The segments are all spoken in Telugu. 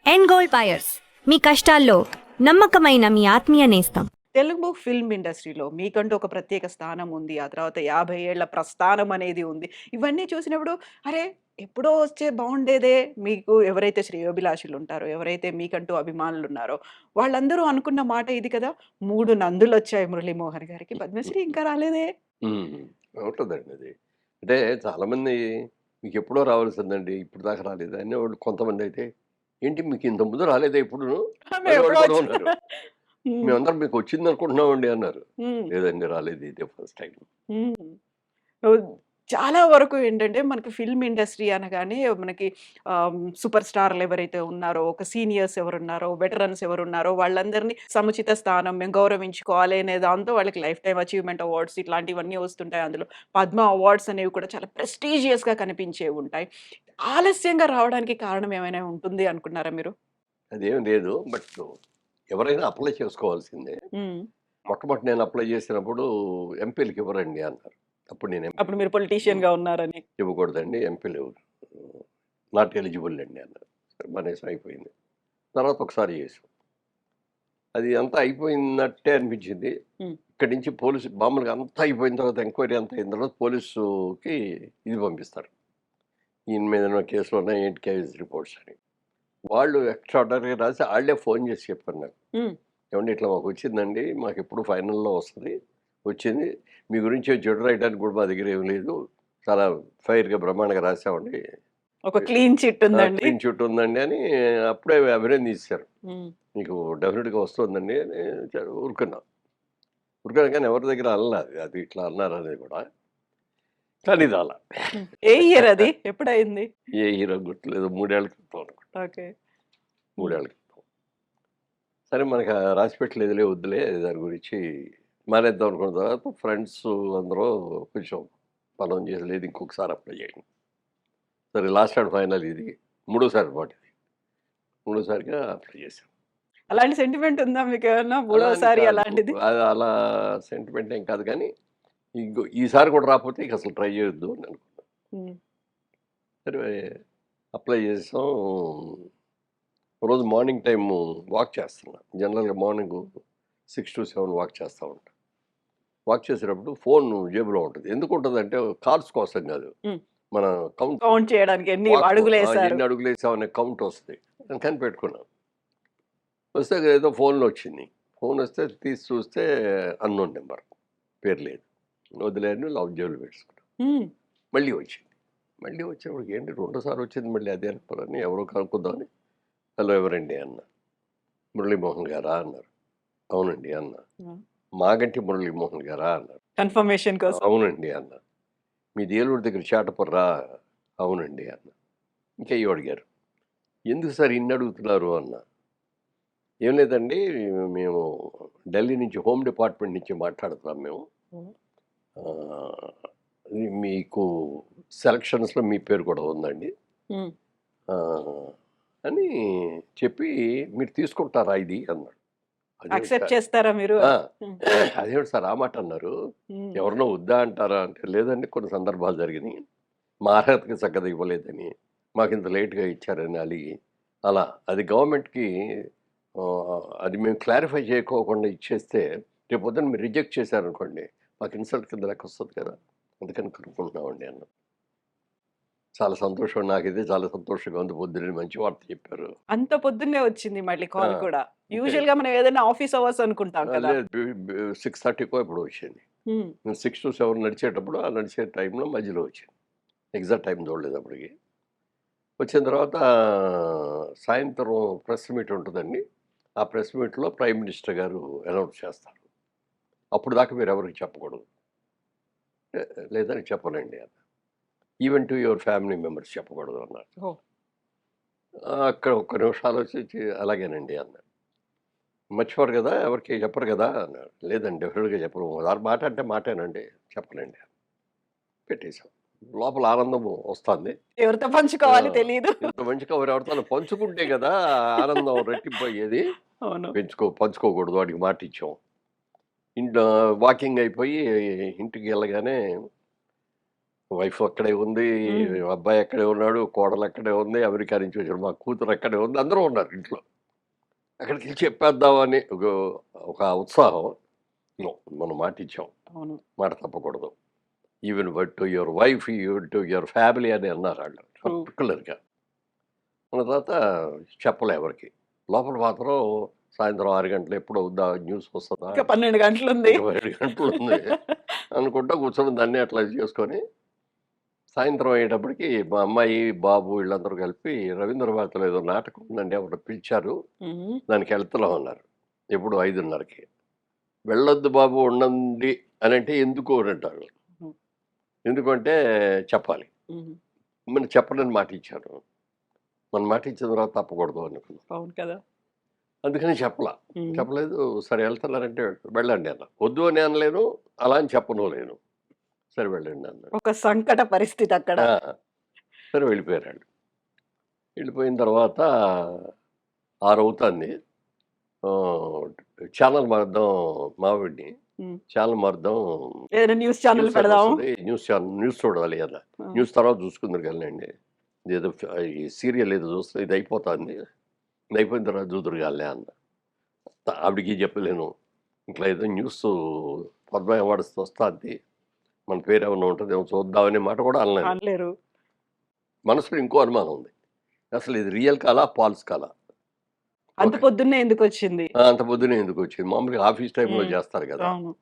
ఎండ్ గోల్డ్ బయర్స్ మీ కష్టాల్లో నమ్మకమైన మీ ఆత్మీయ నేస్తం. తెలుగు ఫిల్మ్ ఇండస్ట్రీలో మీకంటూ ఒక ప్రత్యేక స్థానం ఉంది. ఆ తర్వాత 50 ఏళ్ల ప్రస్థానం అనేది ఉంది. ఇవన్నీ చూసినప్పుడు అరే! ఎప్పుడో వస్తే బావుండేదే. మీకు ఎవరైతే శ్రేయోభిలాషులుంటారో, ఎవరైతే మీకంటూ అభిమానులున్నారో, వాళ్ళందరూ అనుకున్న మాట ఇది కదా! 3 నందులొచ్చాయి మురళీమోహన్ గారికి. పద్మశ్రీ ఇంకా రాలేదే? హ్మ్. ఉంటదండి అది. అంటే చాలామంది మీకెప్పుడో రావాల్సిందండి. ఇప్పుడు దాకా రాలేదా అనేవాళ్ళు కొంతమందయితే, ఏంటి మీకు ఇంతకు ముందు రాలేదా ఎప్పుడును? అనేవాళ్ళు మేమెప్పుడో కూడా వచ్చా ఉన్నారు. హ్మ్. మేమందరం మీకొచ్చిందనుకుంటున్నామండి అన్నారు. హ్మ్. లేదండి రాలేదు ఇదే ఫస్ట్ టైమ్. హ్మ్. ఓహ్! చాలా వరకు ఏంటంటే, మనకి ఫిల్మ్ ఇండస్ట్రీ అనగానే మనకి సూపర్ స్టార్‌లు ఎవరైతే ఉన్నారో, ఒక సీనియర్స్ ఎవరున్నారో, వెటరన్స్ ఎవరున్నారో వాళ్ళందరినీ సముచిత స్థానం మేము గౌరవించుకోవాలి అనే దాంతో వాళ్ళకి లైఫ్ టైమ్ అచీవ్‌మెంట్ అవార్డ్స్ ఇట్లాంటివన్నీ వస్తుంటాయి. అందులో పద్మ అవార్డ్స్ అనేవి కూడా చాలా ప్రెస్టీజియస్‌గా కనిపించేవి ఉంటాయి. ఆలస్యంగా రావడానికి కారణం ఏమైనా ఉంటుంది అనుకున్నారా మీరు? అదేం లేదు. బట్ ఎవరైనా అప్లై చేసుకోవాల్సిందే. హ్మ్. మొట్టమొదట నేను అప్లై చేసినప్పుడు ఎంపీలకి ఇవ్వరండి అన్నారు. అప్పుడు నేను అప్పుడు మీరు హ్మ్. పొలిటీషియన్‌గా ఉన్నారని. ఇవ్వకూడదండి ఎంపీలు నాట్ ఎలిజిబుల్ అండి అన్నారు. సరే మానేసాం అయిపోయింది. తర్వాత ఒకసారి చేసాం. అది అంతా అయిపోయినట్టే అనిపించింది. హ్మ్. ఇక్కడి నుంచి పోలీసు మామూలుగా అంతా అయిపోయిన తర్వాత ఎంక్వైరీ అంతా అయిన తర్వాత పోలీసుకి ఇది పంపిస్తారు. ఈయన మీద ఉన్న కేసులు ఉన్నాయి ఏంటి కేస్ రిపోర్ట్స్ అని. వాళ్ళు ఎక్స్ట్రార్డినరీగా రాసి ఆళ్ళే ఫోన్ చేసి చెప్పారు నాకు. హ్మ్. ఏవండీ ఇట్లా మాకు వచ్చిందండి. మాకెప్పుడు ఫైనల్‌లో వస్తది. వచ్చింది. మీ గురించి చెడు రాయడానికి కూడా మా దగ్గర ఏమి లేదు. చాలా ఫెయిర్‌గా బ్రహ్మాండంగా రాసామండి. ఒక క్లీన్ చిట్ ఉందండి. క్లీన్ చిట్ ఉందండి అని అప్పుడే అభినందించేశారు. హ్మ్. మీకు డెఫినిట్‌గా వస్తుందండి అని ఊరుకున్నా. ఊరుకున్నా కానీ ఎవరి దగ్గర అనలా అది. అది ఇట్లా అన్నారనేది కూడా. కానీ రాలా. హ్మ్. ఏ ఇయర్ అది? ఎప్పుడయింది? ఏ హీరో గుర్తులేదు. 3 ఏళ్ల క్రితం అనుకుంటా. ఓకే. 3 హ్మ్. ఏళ్ల క్రితం. సరే మనకు రాసిపెట్టలేదులే వద్దులే దాని గురించి మానేద్దాం అనుకున్న తర్వాత ఫ్రెండ్స్ అందరూ కొంచెం మనం చేసి లేదు ఇంకొకసారి అప్లై చేయండి. సరే లాస్ట్ అండ్ ఫైనల్ ఇది. మూడోసారి అన్నమాట ఇది. మూడోసారిగా అప్లై చేశాను. అలాంటి సెంటిమెంట్ ఉందా మీకేమన్నా? అలా అని మూడోసారి కాదు. అలాంటిది? అది అలా సెంటిమెంట్ ఏం కాదు కానీ ఈసారి కూడా రాకపోతే ఇక అసలు ట్రై చేయొద్దు అని అనుకున్నా. హ్మ్. సరే అప్లై చేసాం. రోజు మార్నింగ్ టైము వాక్ చేస్తున్నా. జనరల్‌గా మార్నింగు 6-7 వాక్ చేస్తా ఉంటా. వాక్ చేసేటప్పుడు ఫోను జేబులో ఉంటది. ఎందుకుంటదంటే కాల్స్ కోసం గాదు. హ్మ్. మన కౌంట్ కౌంట్ చేయడానికి ఎన్ని వాక్ అడుగులేశారు? ఎన్ని అడుగులేసామనే కౌంట్ వస్తది. అందుకని పెట్టుకున్నాను. వస్తే ఏదో ఫోన్‌లో వచ్చింది. ఫోనొస్తే తీసి చూస్తే అన్‌నోన్ నంబర్. పేరు లేదు. వదిలేయని జేబులో పెట్టేసుకున్నా. హ్మ్. మళ్ళీ వచ్చింది. మళ్ళీ వచ్చేప్పటికి ఏంటి రెండోసారి వచ్చింది మళ్ళీ అదే నంబర్ అని ఎవరో కనుక్కుందామని హలో ఎవరండి అన్నా. మురళీమోహన్ గారా అన్నారు. అవునండి అన్నా. హ్మ్. మాగంటి మురళీమోహన్ గారా అన్నారు. కన్ఫర్మేషన్ కోసం. అవునండి అన్నా. మీది ఏలూరు దగ్గర చాటపుర్రా? అవునండి అన్నా. ఇంకెయ్యో అడిగారు. ఎందుకు సార్ ఇన్ని అడుగుతున్నారు అన్నా. ఏం లేదండి మేము ఢిల్లీ నుంచి హోమ్ డిపార్ట్మెంట్ నుంచి మాట్లాడుతున్నాం మేము. హ్మ్. ఆహ్, మీకు సెలక్షన్స్‌లో మీ పేరు కూడా ఉందండి. హ్మ్. ఆహ్, అని చెప్పి మీరు తీసుకుంటారా ఇది అన్నాడు. అదేమిటి యాక్సెప్ట్ సార్ చేస్తారా మీరు? ఆ! హ్మ్. అదేమిటి సార్ ఆ మాట అన్నారు. హ్మ్. ఎవరినో వద్దా అంటారా అంటే, లేదండి కొన్ని సందర్భాలు జరిగినియి. మా అర్హతకి చక్కగా ఇవ్వలేదని, మాకింత లేట్‌గా ఇచ్చారని అలిగి, అలా. అది గవర్నమెంట్‌కి అది మేము క్లారిఫై చేయకోకుండా ఇచ్చేస్తే, రేపొద్దున మీరు రిజెక్ట్ చేశారనుకోండి, మాకు ఇన్సల్ట్ కింద లెక్కొస్తది కదా! అందుకని కనుక్కుంటున్నామండి అన్నా. చాలా సంతోషం నాకైతే చాలా సంతోషంగా ఉంది. పొద్దున్నే మంచి వార్త చెప్పారు. అంత పొద్దున్నే వచ్చింది మళ్ళీ ఆ! కాల్ కూడా. అంటే యూజువల్‌గా మనం ఏదైనా ఆఫీస్ అవర్స్ అనుకుంటాం కదా! లేదు 6:30కో ఎప్పుడో వచ్చింది. హ్మ్. నేను 6-7 నడిచేటప్పుడు, ఆ నడిచే టైంలో మధ్యలో వచ్చింది. ఎగ్జాక్ట్ టైం చూడలేదు అప్పటికి. వచ్చిన తర్వాత సాయంత్రం ప్రెస్ మీట్ ఉంటదండి. ఆ ప్రెస్ మీట్‌లో ప్రైమ్ మినిస్టర్ గారు అనౌన్స్ చేస్తారు. అప్పుడు దాకా మీరెవరికీ చెప్పకూడదు. "లే లేదండి చెప్పనండి" అన్నా. Even to your family members చెప్పకూడదు అన్నారు. ఓహ్! అక్కడ ఒక్క నిమిషం ఆలోచించి అలాగేనండి అన్నా. మర్చిపోరు కదా! ఎవరికీ చెప్పరు కదా! అన్నాడు. లేదండి డెఫినిట్‌గా చెప్పను. ఒకసారి మాట అంటే మాటేనండి. చెప్పనండి. పెట్టేసాం. లోపల ఆనందం వస్తాంది. ఎవరితో ఆ! పంచుకోవాలి తెలీదు. ఇంత మంచి కబురు ఎవరితోనా పంచుకుంటే గదా! ఆనందం రెట్టింపయ్యేది. అవును. పంచుకోకూడదు. వాడికి మాటిచ్చాం. ఇంట్లో వాకింగ్ అయిపోయి ఇంటికెళ్ళగానే వైఫ్ అక్కడే ఉంది, హ్మ్. అబ్బాయి అక్కడే ఉన్నాడు, కోడలు అక్కడే ఉంది, అమెరికా నుంచి వచ్చాడు, మా కూతురు అక్కడే ఉంది, అందరూ ఉన్నారు ఇంట్లో. అక్కడికెళ్ళి చెప్పేద్దామని ఒక ఉత్సాహం. నో, మనం మాటిచ్చాం. అవును. మాట తప్పకూడదు. Even to your wife, to your family అని అన్నారాళ్ళు ట్రూ. పర్టిక్యులర్‌గా. అన్న తర్వాత చెప్పలే ఎవరికీ. లోపల మాత్రం సాయంత్రం 6 గంటలు ఎప్పుడవుద్దా న్యూస్ వస్తదా? ఇంకా 12 గంటలుంది. ఇంకా 7 గంటలుంది అనుకుంటా కూర్చొని దాన్ని అట్లా చేసుకొని, సాయంత్రం అయ్యేటప్పటికి మా అమ్మాయి, బాబు వీళ్ళందరూ కలిపి రవీంద్ర భారతిలో ఏదో నాటకం ఉందండి, ఎవరో పిలిచారు. హుహు. దానికెళ్తున్నాం అన్నారు. ఎప్పుడు 5:30కి. వెళ్ళొద్దు బాబు ఉండండి అనంటే ఎందుకు అనంటారు. హ్మ్. ఎందుకంటే చెప్పాలి. హుహు. మనం చెప్పనని మాటిచ్చాను. మనం మాటిచ్చిన తర్వాత తప్పకూడదు అనుకున్నాం. అవును కదా! అందుకని చెప్పలా. హ్మ్. చెప్పలేదు. సరే వెళ్తున్నారంటే వెళ్ళండి అన్నా. వద్దు అని అనలేను, అలా అని చెప్పను లేను. సరే వెళ్ళండి అన్నాడు. ఒక సంకట పరిస్థితి అక్కడ. ఆ! సరే వెళ్ళిపోయారాళ్ళు. వెళ్ళిపోయిన తర్వాత 6 అవుతుంది. ఆహ్, ఛానెల్ మారుద్దాం మావిడిని. హ్మ్. ఛానెల్ మారుద్దాం. ఏదైనా న్యూస్ ఛానెల్ న్యూస్ అని పెడదాం. వస్తది. న్యూస్ చూడాలి అన్నా. ఆ! న్యూస్ తర్వాత చూసుకుందురు గానిలెండి. ఇదేదో ఈ సీరియల్ ఏదో చూస్తే ఇది అయిపోతాంది. ఇది అయిపోయిన తర్వాత చూదురు గానిలే అన్నా. ఆవిడకి చెప్పలేను. ఇట్లా ఏదో న్యూసు పద్మ అవార్డ్స్ వస్తాంది. మన పేరేమన్నా ఉంటదేమో చూద్దాం అనే మాట కూడా అనలేను. అనలేరు. మనసులో ఇంకో అనుమానం ఉంది. అసలు ఇది రియల్ కాలా? ఫాల్స్ కాలా? అంత ఓకే. పొద్దున్నే ఎందుకొచ్చింది? అంత పొద్దున్నే ఎందుకొచ్చింది? మామూలుగా ఆఫీస్ టైమ్‌లో హ్మ్. చేస్తారు గదా! అవును.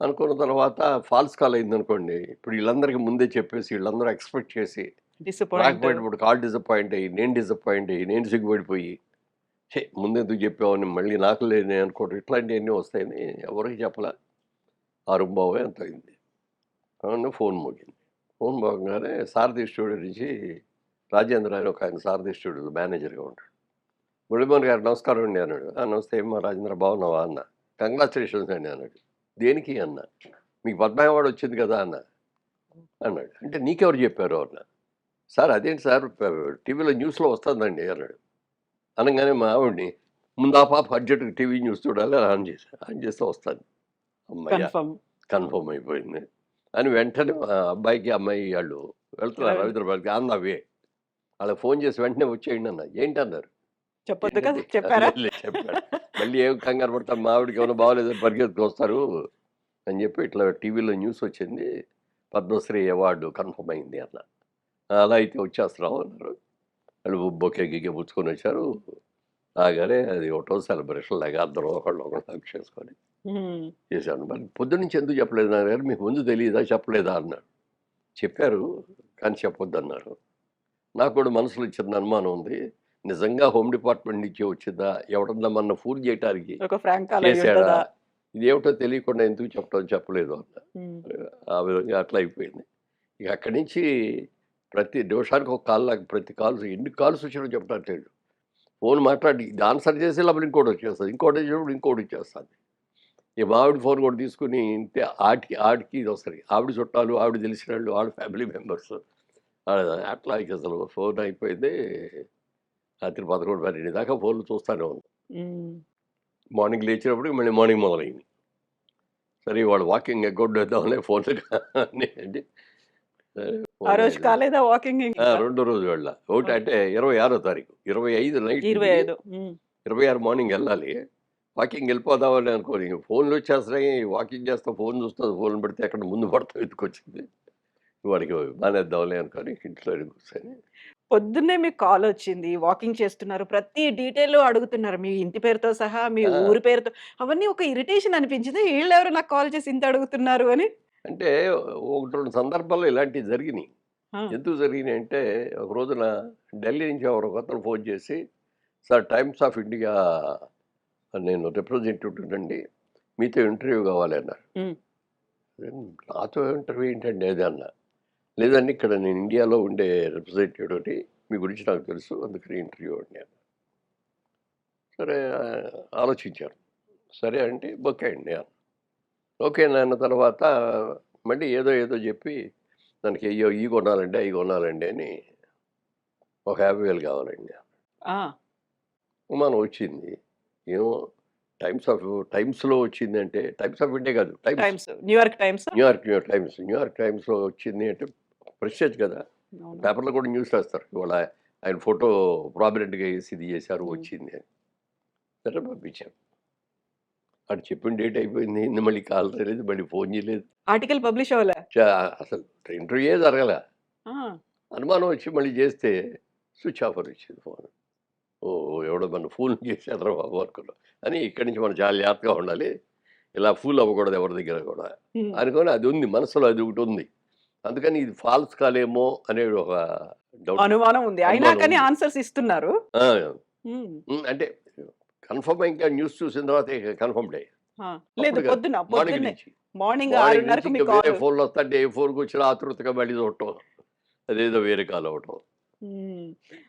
అనుకున్న తర్వాత ఫాల్స్ కాల్ అయిందనుకోండి, ఇప్పుడు ఈళ్ళందరికి ముందే చెప్పేసి, ఈళ్ళందరూ ఎక్స్‌పెక్ట్ చేసి, డిసప్పాయింట్. రాకపోయేటప్పుడు కాల్ డిసప్పాయింట్ అయ్యి, నేను డిసప్పాయింట్ అయ్యి, నేను సిగ్గుపడిపోయి, ఛీ! ముందెందుకు చెప్పావని మళ్ళీ నాకు లేని అనుకోవడం, ఇట్లాంటియన్నీ వస్తాయని ఎవరికీ చెప్పలా. 6:15 ఎంతో అయింది. అవును, ఫోన్ మోగింది. ఫోన్ మోగంగానే సారథి స్టూడియో నుంచి రాజేంద్ర అని ఒకాయన సారథి స్టూడియోలో మేనేజర్‌గా ఉంటాడు. మురళీమోహన్ గారు నమస్కారం అండి అన్నాడు. నమస్తే అమ్మా రాజేంద్ర బాగున్నావా అన్న. కంగ్రాచ్యులేషన్స్ అండి అన్నాడు. దేనికి అన్నా. మీకు పద్మ అవార్డ్ వచ్చింది కదా అన్నా. అన్నాడు. అంటే నీకెవరు చెప్పారు అన్నా. సార్ అదేంటి సార్ టీవీలో న్యూస్‌లో వస్తుందండి అన్నాడు. అనంగానే మా ఆవిడని ముందు ఆ పాప అర్జెంట్‌గా టీవీ న్యూస్ చూడాలి అని ఆన్ చేశా. ఆన్ చేస్తే వస్తాంది. హమ్మయ్య! కన్ఫర్మ్. కన్ఫర్మ్ అయిపోయింది. అని వెంటనే మా అబ్బాయికి, అమ్మాయి ఆళ్ళు వెళ్తున్నారు రవి రవీంద్ర భారతికి ఆన్ ద వే. వాళ్ళకి ఫోన్ చేసి వెంటనే వచ్చేయండి అన్నా. ఏంటన్నారు? చెప్పొద్దు కదా! ఏంటంటే చెప్పారా? లేదు లేదు చెప్పాడు. మళ్ళీ ఏం కంగారు పడతారు, మా ఆవిడకి ఏమైనా బాగోలేదని పరిగెత్తుకొస్తారు అని చెప్పి ఇట్లా టీవీలో న్యూస్ వచ్చింది. పద్మశ్రీ అవార్డు కన్ఫర్మ్ అయింది అన్న. అలా అయితే వచ్చేస్తున్నాం అన్నారు. వాళ్ళు బొకే గికే పుచ్చుకొని వచ్చారు. రాగానే అది ఒకటో సెలబ్రేషన్ లాగా అందరం ఒకళ్ళు ఒకళ్ళు హగ్ చేసుకొని హ్మ్. చేశాను. మరి పొద్దున్నుంచి ఎందుకు చెప్పలేదు నాన్నగారు? మీకు ముందు తెలీదా? చెప్పలేదా? అన్నాడు. చెప్పారు కానీ చెప్పొద్దన్నారు. నాకు కూడా మనసులో చిన్న అనుమానం ఉంది. నిజంగా హోమ్ డిపార్ట్‌మెంట్ నుంచి వచ్చిందా? ఎవడన్నా మనల్ని ఫూల్ చేయటానికి ఒక ఫ్రాంక్ కాల్ చేశాడా? అయ్యుంటదా? ఇదేమిటో తెలియకుండా ఎందుకు చెప్పలేదు అన్నా. హ్మ్. ఆ విధంగా అట్లా అయిపోయింది. ఇక అక్కడి నుంచి ప్రతి నిమిషానికి ఒక కాల్, నాకు ప్రతి కాల్స్ ఎన్ని కాల్స్ వచ్చినాయో చెప్పట్లేదు. ఫోన్ మాట్లాడి ఇది ఆన్సర్ చేసే లోపల ఇంకోటి వచ్చేస్తది. ఇంకోటి వచ్చినప్పుడు ఇంకోటి వచ్చేస్తది. ఇక మా ఆవిడ ఫోన్ కూడా తీసుకొని ఇంతే ఆడికి ఇది వస్తది. ఆవిడ చుట్టాలు, ఆవిడ తెలిసినోళ్ళు, ఆవిడ ఫ్యామిలీ మెంబర్స్. అట్లా ఇక అసలు ఫోన్ అయిపోయింది. రాత్రి 11, 12 దాకా ఫోన్‌లు చూస్తానే ఉన్నాం. హ్మ్. మార్నింగ్ లేచినప్పటికి మళ్ళీ మార్నింగ్ మొదలైంది. సరే ఇవాళ వాకింగ్ ఎగ్గొట్టేద్దాంలే ఫోన్‌లు కానీయండి. సరే ఆ ఫోన్ రోజు అయింది. కాలేదా వాకింగ్ ఇంకా? రెండో రోజు వెళ్ళా. ఒకటి ఓకే. అంటే 26 తారీఖు. 25 నైట్ దిగి 25. హ్మ్. 26 మార్నింగ్ ఎళ్ళాలి. వాకింగ్ ఎళ్ళిపోదామని అనుకోని ఫోన్‌లొచ్చేస్తున్నాయి. వాకింగ్ చేస్తా ఫోన్ చూస్తా, ఫోన్ పడితే ఎక్కడ ముందు పడతాం ఎత్తుకొచ్చింది. వాడికి మానేద్దాంలే అనుకోని ఇంట్లోనే కూర్చొని పొద్దున్నే మీకు కాలొచ్చింది. వాకింగ్ చేస్తున్నారు. ప్రతి డీటెయిల్ అడుగుతున్నారు. మీ ఇంటి పేరుతో సహా, మీ ఆ! ఊరి పేరుతో అవన్నీ ఒక ఇరిటేషన్ అనిపించిందా? ఈళ్ళెవరు నాకు కాల్ చేసి ఇంత అడుగుతున్నారు అని? అంటే 1, 2 సందర్భాల్లో ఇలాంటివి జరిగినియి. ఆ! ఎందుకు జరిగినాయంటే ఒక రోజున ఢిల్లీ నుంచి ఎవరో ఒకతను ఫోన్ చేసి, "సార్ టైమ్స్ ఆఫ్ ఇండియా నేను రిప్రజెంటేటివ్ అండి. మీతో ఇంటర్వ్యూ కావాలి" అన్నారు. హ్మ్. నాతో ఇంటర్వ్యూ ఏంటండి అది అన్నా. లేదండి ఇక్కడ నేను ఇండియాలో ఉండే రిప్రజెంటేటివ్‌ని. మీ గురించి నాకు తెలుసు. అందుకని ఇంటర్వ్యూ అండి అన్నా. సరే ఆలోచించాను. సరే అంటే ఓకే అండి అన్నా. ఓకే అన్న తర్వాత మళ్ళీ ఏదో చెప్పి దానికి అయ్యో ఇయి కొనాలండి, అయి కొనాలండి అని ఒక 50,000 కావాలండి. ఆ! అనుమానం వచ్చింది. ఏమో టైమ్స్‌లో వచ్చిందంటే టైమ్స్ ఆఫ్ ఇండియా కాదు. Times, New York times. న్యూయార్క్ టైమ్స్‌లో వచ్చింది అంటే ప్రెస్టేజ్ కదా! అవును. పేపర్‌లో కూడా న్యూస్ రాస్తారు. ఇవాళ ఆయన ఫోటో ప్రామినెంట్‌గా ఏసి ఇది చేశారు, వచ్చింది అని. సరే పంపించాం. ఆడు చెప్పిన డేట్ అయిపోయింది. ఏంది మళ్ళీ కాల్ రాలేదు. మళ్ళీ ఫోన్ చేయలేదు. ఆర్టికల్ పబ్లిష్ అవ్వలే. అసలు ఇంటర్వ్యూయే జరగల. ఆ! అనుమానం వచ్చి మళ్ళీ చేస్తే స్విచ్ ఆఫ్ అని వచ్చింది ఫోన్. ఓహ్! ఎవడో మన ఫూల్ చేశాడురా బాబు అనుకున్నాం. అని ఇక్కడి నుంచి మనం చాలా జాగ్రత్తగా ఉండాలి. ఇలా ఫూల్ అవ్వకూడదు ఎవరి దగ్గర కూడా. హ్మ్. అనుకోని అది ఉంది. మనసులో అది ఒకటి ఉంది. అందుకని ఇది ఫాల్స్ కాలేమో అనే ఒక డౌట్. అనుమానం ఉంది. అయినా అనుమానం కానీ ఉంది. ఆన్సర్స్ ఇస్తున్నారు. ఆ! హ్మ్. అంటే కన్ఫర్మ్ ఇంకా న్యూస్ చూసిన తర్వాత ఇక కన్ఫర్మ్‌డే. ఆ! లేదు అప్పుడు కాదు. పొద్దున్న, మార్నింగ్ పొద్దున్నే. నుంచి. మార్నింగ్ మార్నింగ్ నుంచి 6:30కు మీ ఇంకా వేరే కాల్. ఫోన్‌లు వస్తుంటే ఏ ఫోన్‌కొచ్చినా ఆతృతగా మళ్ళీ చూడటం. అదేదో వేరే కాల్ అవ్వటం. హ్మ్.